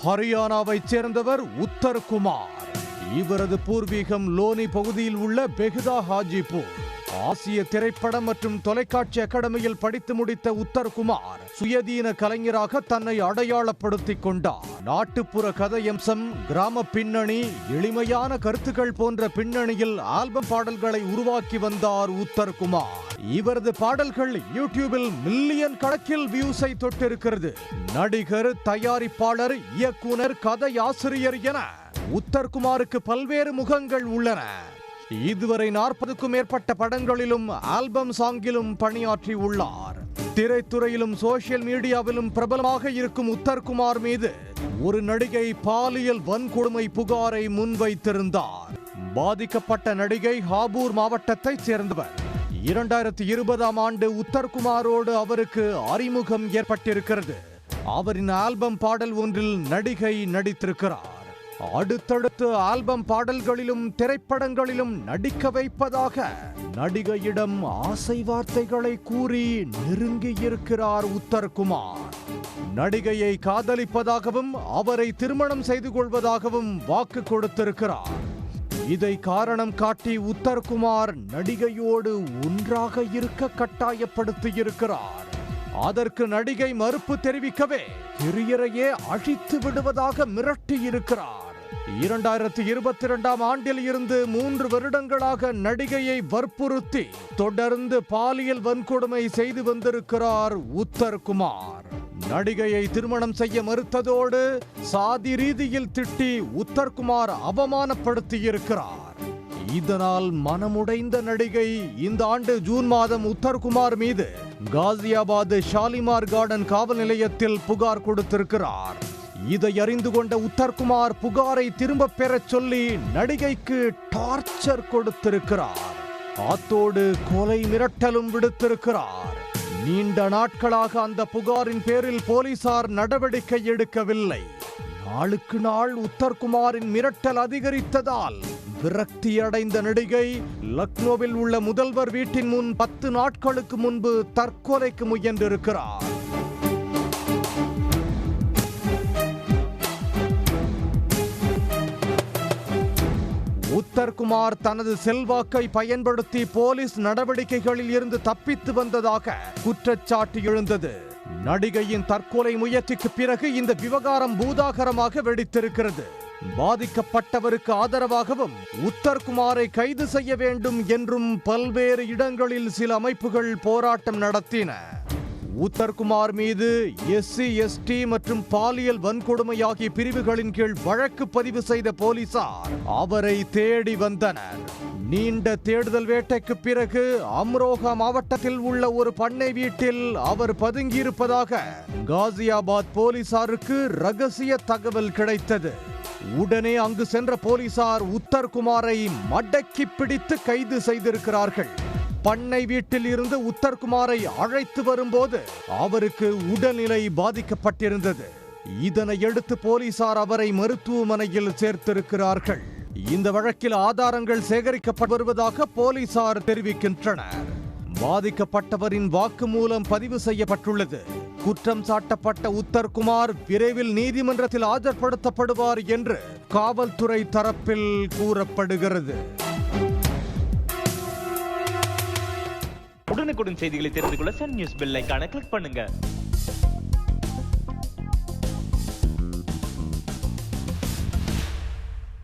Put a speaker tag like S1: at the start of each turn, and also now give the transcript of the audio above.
S1: ஹரியானாவைச் சேர்ந்தவர் உத்தர்குமார். இவரது பூர்வீகம் லோனி பகுதியில் உள்ள பெஹ்தா ஹாஜிபூர். ஆசிய திரைப்படம் மற்றும் தொலைக்காட்சி அகாடமியில் படித்து முடித்த உத்தர்குமார் சுயதீன கலைஞராக தன்னை அடையாளப்படுத்திக் கொண்டார். நாட்டுப்புற கதையம்சம், கிராம பின்னணி, எளிமையான கருத்துக்கள் போன்ற பின்னணியில் ஆல்பம் பாடல்களை உருவாக்கி வந்தார் உத்தர்குமார். இவரது பாடல்கள் யூடியூபில் மில்லியன் கணக்கில் வியூஸை தொட்டிருக்கிறது. நடிகர், தயாரிப்பாளர், இயக்குனர், கதையாசிரியர் என உத்தர்குமாருக்கு பல்வேறு முகங்கள் உள்ளன. இதுவரை 40க்கும் மேற்பட்ட படங்களிலும் ஆல்பம் சாங்கிலும் பணியாற்றி உள்ளார். திரைத்துறையிலும் சோசியல் மீடியாவிலும் பிரபலமாக இருக்கும் உத்தர்குமார் மீது ஒரு நடிகை பாலியல் வன்கொடுமை புகாரை முன்வைத்திருந்தார். பாதிக்கப்பட்ட நடிகை ஹாபூர் மாவட்டத்தைச் சேர்ந்தவர். 2020ஆம் ஆண்டு உத்தர்குமாரோடு அவருக்கு அறிமுகம் ஏற்பட்டிருக்கிறது. அவரின் ஆல்பம் பாடல் ஒன்றில் நடிகை நடித்திருக்கிறார். அடுத்தடுத்து ஆல்பம் பாடல்களிலும் திரைப்படங்களிலும் நடிக்க வைப்பதாக நடிகையிடம் ஆசை வார்த்தைகளை கூறி நெருங்கியிருக்கிறார் உத்தர்குமார். நடிகையை காதலிப்பதாகவும் அவரை திருமணம் செய்து கொள்வதாகவும் வாக்கு கொடுத்திருக்கிறார். இதை காரணம் காட்டி உத்தர்குமார் நடிகையோடு ஒன்றாக இருக்க கட்டாயப்படுத்தியிருக்கிறார். அதற்கு நடிகை மறுப்பு தெரிவிக்கவே கெரியரையே அழித்து விடுவதாக மிரட்டியிருக்கிறார். 2022ஆம் ஆண்டில் இருந்து 3 வருடங்களாக நடிகையை வற்புறுத்தி தொடர்ந்து பாலியல் வன்கொடுமை செய்து வந்திருக்கிறார் உத்தர்குமார். நடிகையை திருமணம் செய்ய மறுத்ததோடு சாதி ரீதியில் திட்டி உத்தர்குமார் அவமானப்படுத்தியிருக்கிறார். இதனால் மனமுடைந்த நடிகை இந்த ஆண்டு ஜூன் மாதம் உத்தர்குமார் மீது காசியாபாத் ஷாலிமார் கார்டன் காவல் நிலையத்தில் புகார் கொடுத்திருக்கிறார். இதை அறிந்து கொண்ட உத்தர்குமார் புகாரை திரும்ப பெறச் சொல்லி நடிகைக்கு டார்ச்சர் கொடுத்திருக்கிறார். அத்தோடு கொலை மிரட்டலும் விடுத்திருக்கிறார். நீண்ட நாட்களாக அந்த புகாரின் பேரில் போலீசார் நடவடிக்கை எடுக்கவில்லை. நாளுக்கு நாள் உத்தர்குமாரின் மிரட்டல் அதிகரித்ததால் விரக்தியடைந்த நடிகை லக்னோவில் உள்ள முதல்வர் வீட்டின் முன் 10 நாட்களுக்கு முன்பு தற்கொலைக்கு முயன்றிருக்கிறார். உத்தர்குமார் தனது செல்வாக்கை பயன்படுத்தி போலீஸ் நடவடிக்கைகளில் இருந்து தப்பித்து வந்ததாக குற்றச்சாட்டு எழுந்தது. நடிகையின் தற்கொலை முயற்சிக்கு பிறகு இந்த விவகாரம் பூதாகரமாக வெடித்திருக்கிறது. பாதிக்கப்பட்டவருக்கு ஆதரவாகவும் உத்தர்குமாரை கைது செய்ய வேண்டும் என்றும் பல்வேறு இடங்களில் சில அமைப்புகள் போராட்டம் நடத்தின. உத்தர்குமார் மீது SC ST மற்றும் பாலியல் வன்கொடுமை ஆகிய பிரிவுகளின் கீழ் வழக்கு பதிவு செய்த போலீசார் அவரை தேடி வந்தனர். நீண்ட தேடுதல் வேட்டைக்கு பிறகு அம்ரோஹா மாவட்டத்தில் உள்ள ஒரு பண்ணை வீட்டில் அவர் பதுங்கியிருப்பதாக காசியாபாத் போலீசாருக்கு ரகசிய தகவல் கிடைத்தது. உடனே அங்கு சென்ற போலீசார் உத்தர்குமாரை மடக்கி பிடித்து கைது செய்திருக்கிறார்கள். பண்ணை வீட்டில் இருந்து உத்தர்குமாரை அழைத்து வரும்போது அவருக்கு உடல்நிலை பாதிக்கப்பட்டிருந்தது. இதனையடுத்து போலீசார் அவரை மருத்துவமனையில் சேர்த்திருக்கிறார்கள். இந்த வழக்கில் ஆதாரங்கள் சேகரிக்கப்பட்டு வருவதாக போலீசார் தெரிவிக்கின்றனர். பாதிக்கப்பட்டவரின் வாக்குமூலம் பதிவு செய்யப்பட்டுள்ளது. குற்றம் சாட்டப்பட்ட உத்தர்குமார் விரைவில் நீதிமன்றத்தில் ஆஜர்படுத்தப்படுவார் என்று காவல்துறை தரப்பில் கூறப்படுகிறது.
S2: உடனுக்குடன் செய்திகளை தெரிந்து கொள்ள சன் நியூஸ் பெல் ஐகானை கிளிக் பண்ணுங்க.